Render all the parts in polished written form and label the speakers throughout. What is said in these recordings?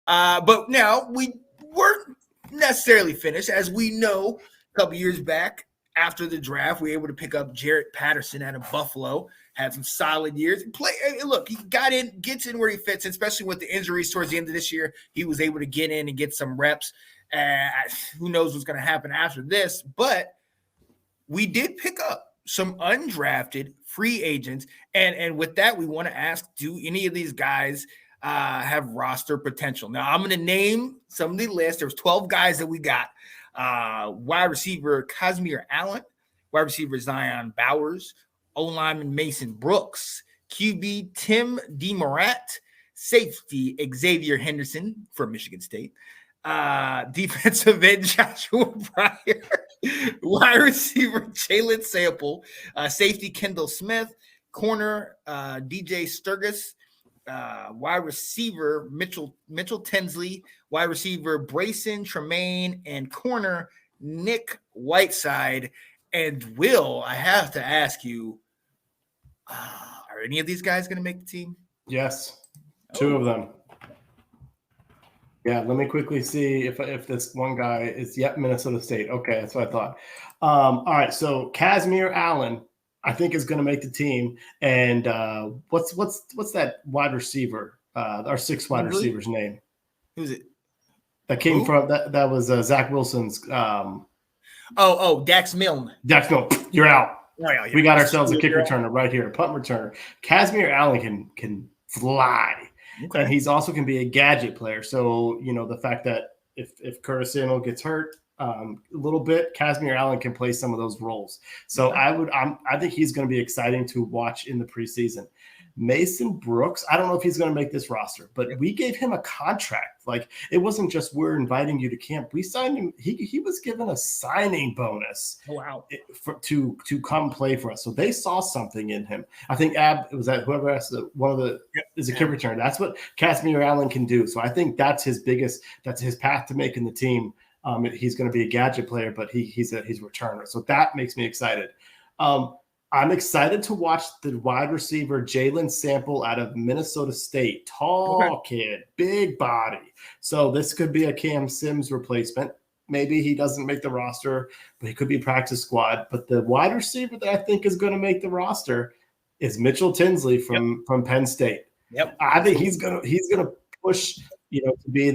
Speaker 1: But now we weren't necessarily finished. As we know, a couple years back after the draft, we were able to pick up Jarrett Patterson out of Buffalo. Had some solid years. Look, he gets in where he fits, especially with the injuries towards the end of this year. He was able to get in and get some reps. Who knows what's going to happen after this? But we did pick up some undrafted free agents. And with that, we want to ask, do any of these guys have roster potential? Now, I'm going to name some of the list. There's 12 guys that we got. Wide receiver Casimir Allen, wide receiver Zion Bowers, O-lineman Mason Brooks, QB Tim DeMorat, safety Xavier Henderson from Michigan State, defensive end Joshua Pryor, wide receiver Jalen Sample, safety Kendall Smith, corner DJ Sturgis, wide receiver Mitchell Tinsley, wide receiver Brayson Tremaine, and corner Nick Whiteside. And Will, I have to ask you, are any of these guys going to make the team?
Speaker 2: Yes, two of them. Yeah, let me quickly see if this one guy is Minnesota State. Okay, that's what I thought. All right, so Casimir Allen, I think, is going to make the team. And what's that wide receiver? Our sixth wide receiver's name?
Speaker 1: Who's it?
Speaker 2: That came from that was Zach Wilson's.
Speaker 1: Dax Milne.
Speaker 2: Dax Milne, you're out.
Speaker 1: Oh, yeah.
Speaker 2: We got ourselves a kick returner right here, a punt returner. Casimir Allen can fly. Okay. And he's also can be a gadget player. So, the fact that if Curtis Samuel gets hurt a little bit, Casimir Allen can play some of those roles. So I think he's going to be exciting to watch in the preseason. Mason Brooks, I don't know if he's going to make this roster, but we gave him a contract. Like, it wasn't just we're inviting you to camp. We signed him. He was given a signing bonus.
Speaker 1: Oh, wow.
Speaker 2: to come play for us. So they saw something in him. I think was that whoever asked is a kick returner. That's what Casimir Allen can do. So I think that's his path to making the team. He's going to be a gadget player, but he's a returner. So that makes me excited. I'm excited to watch the wide receiver Jalen Sample out of Minnesota State. Tall kid, big body. So this could be a Cam Sims replacement. Maybe he doesn't make the roster, but he could be practice squad. But the wide receiver that I think is going to make the roster is Mitchell Tinsley from Penn State.
Speaker 1: Yep.
Speaker 2: I think he's gonna push, to be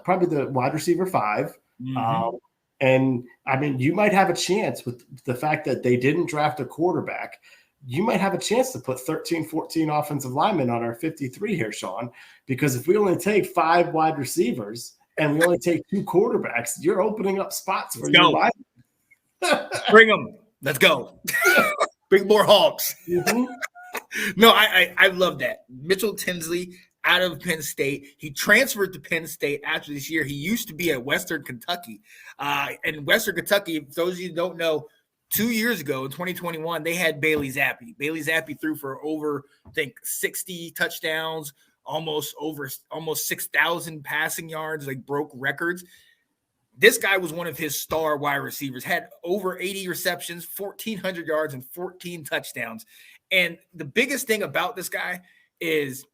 Speaker 2: probably the wide receiver 5. Mm-hmm. And I mean, you might have a chance with the fact that they didn't draft a quarterback. You might have a chance to put 13, 14 offensive linemen on our 53 here, Sean, because if we only take 5 wide receivers and we only take 2 quarterbacks, you're opening up spots for your linemen.
Speaker 1: Bring them. Let's go. Bring more Hawks.
Speaker 2: Mm-hmm.
Speaker 1: No, I love that. Mitchell Tinsley out of Penn State. He transferred to Penn State after this year. He used to be at Western Kentucky. And Western Kentucky, for those of you who don't know, 2 years ago in 2021, they had Bailey Zappi. Bailey Zappi threw for over, I think, 60 touchdowns, almost 6,000 passing yards, broke records. This guy was one of his star wide receivers, had over 80 receptions, 1,400 yards, and 14 touchdowns. And the biggest thing about this guy is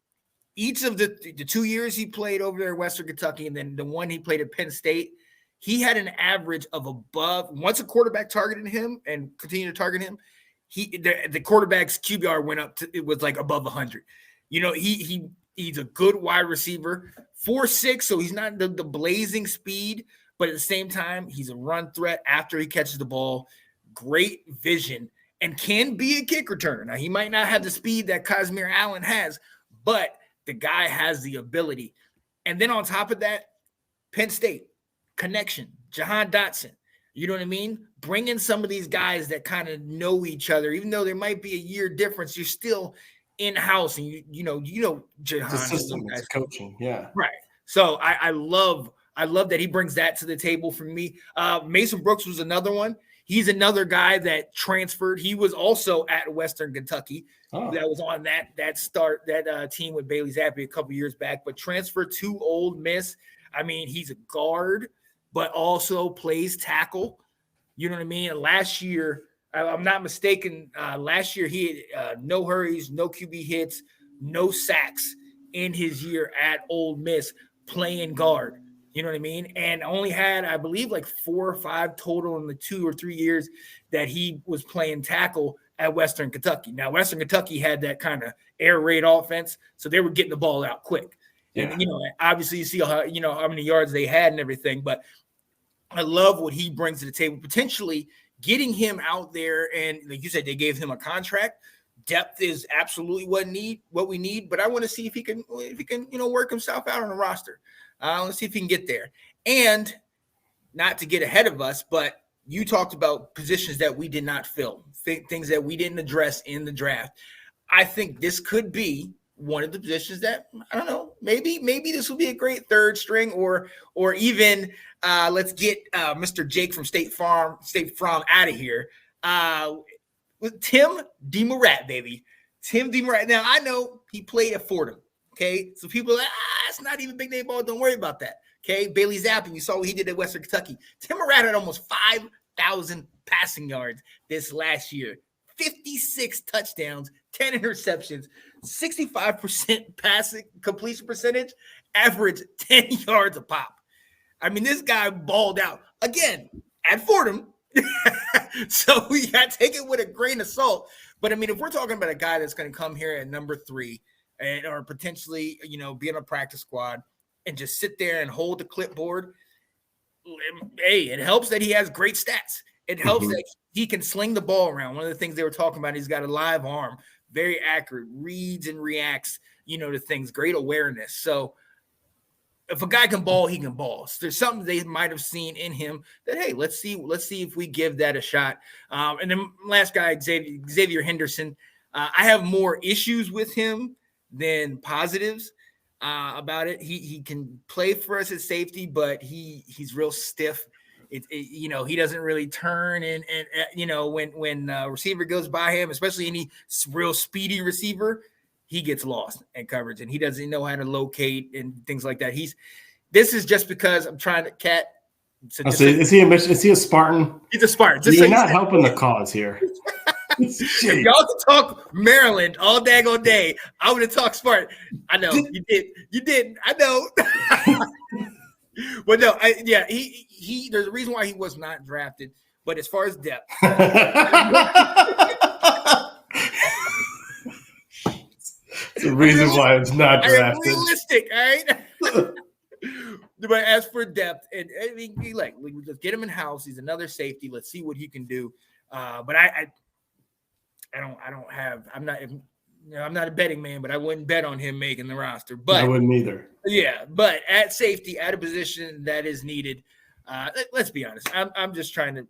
Speaker 1: each of the 2 years he played over there at Western Kentucky and then the one he played at Penn State, he had an average of above – once a quarterback targeted him and continued to target him, the quarterback's QBR went up to – it was above 100. He's a good wide receiver, 4'6", so he's not the blazing speed, but at the same time, he's a run threat after he catches the ball, great vision, and can be a kick returner. Now, he might not have the speed that Casimir Allen has, but the guy has the ability. And then on top of that, Penn State, connection, Jahan Dotson. You know what I mean? Bring in some of these guys that kind of know each other. Even though there might be a year difference, you're still in-house. And you know Jahan.
Speaker 2: The system is coaching, yeah.
Speaker 1: Right. So I love that he brings that to the table for me. Mason Brooks was another one. He's another guy that transferred. He was also at Western Kentucky. That was on that team with Bailey Zappi a couple years back, but transferred to Ole Miss. I mean, he's a guard, but also plays tackle. You know what I mean? And last year, I'm not mistaken, last year he had no hurries, no QB hits, no sacks in his year at Ole Miss. playing guard. You know what I mean? And only had, I believe, like 4 or 5 total in the 2 or 3 years that he was playing tackle at Western Kentucky. Now, Western Kentucky had that kind of air raid offense, so they were getting the ball out quick. And, you know, obviously you see how, you know, how many yards they had and everything, but I love what he brings to the table, potentially getting him out there. And like you said, they gave him a contract. Depth is absolutely what we need, but I want to see if he can, you know, work himself out on the roster. I want to see if he can get there. And not to get ahead of us, but you talked about positions that we did not fill, things that we didn't address in the draft. I think this could be one of the positions that, I don't know, maybe this will be a great third string, or even let's get Mr. Jake from State Farm out of here. With Tim DeMurat, baby. Tim DeMurat. Now, I know he played at Fordham, okay? So people are like, it's not even big name ball. Don't worry about that, okay? Bailey Zappi, you saw what he did at Western Kentucky. Tim DeMurat had almost 5,000 passing yards this last year. 56 touchdowns, 10 interceptions, 65% passing completion percentage, average 10 yards a pop. I mean, this guy balled out. Again, at Fordham, so we got to take it with a grain of salt. But I mean, if we're talking about a guy that's going to come here at number 3 and or potentially, you know, be on a practice squad and just sit there and hold the clipboard, hey, it helps that he has great stats. It helps that he can sling the ball around. One of the things they were talking about, he's got a live arm, very accurate, reads and reacts, you know, to things, great awareness. So if a guy can ball, he can ball. So there's something they might have seen in him that, hey, let's see if we give that a shot. And then last guy, Xavier Henderson. I have more issues with him than positives about it. He can play for us at safety, but he's real stiff. You know, he doesn't really turn and you know, when receiver goes by him, especially any real speedy receiver, he gets lost in coverage and he doesn't know how to locate and things like that. This is just because I'm trying to cat. So
Speaker 2: is he a Spartan?
Speaker 1: He's a Spartan.
Speaker 2: You're not helping the cause here.
Speaker 1: If y'all can talk Maryland all daggone day, I'm going to talk Spartan. I know you did. You didn't. I know. But no, he. There's a reason why he was not drafted. But as far as depth,
Speaker 2: the reason why it's not drafted.
Speaker 1: Realistic, all right. But as for depth, and I mean, we just get him in house. He's another safety. Let's see what he can do. But I'm not a betting man, but I wouldn't bet on him making the roster. But
Speaker 2: I wouldn't either.
Speaker 1: Yeah, but at safety, at a position that is needed, let's be honest. I'm just trying to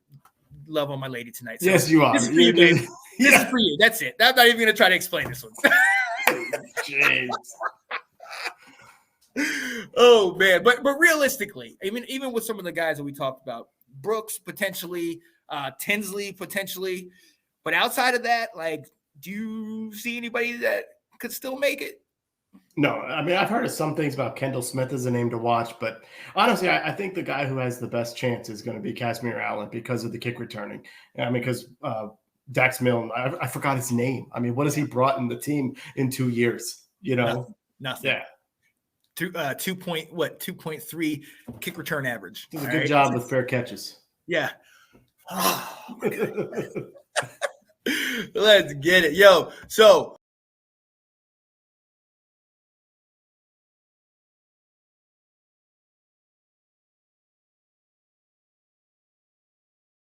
Speaker 1: love on my lady tonight. So
Speaker 2: yes, you are.
Speaker 1: This is for you, baby. This is for you. That's it. I'm not even going to try to explain this one.
Speaker 2: Jeez.
Speaker 1: Oh man, but realistically, even with some of the guys that we talked about, Brooks potentially, Tinsley potentially, but outside of that, like, do you see anybody that could still make it?
Speaker 2: No, I mean, I've heard of some things about Kendall Smith as a name to watch, but honestly, I think the guy who has the best chance is going to be Casimir Allen because of the kick returning. I mean, because Dax Milne, I forgot his name. I mean, what has he brought in the team in 2 years? You know,
Speaker 1: nothing.
Speaker 2: Yeah.
Speaker 1: 2.3 kick return average.
Speaker 2: Does a good job with fair catches.
Speaker 1: Yeah. Oh, let's get it. Yo, so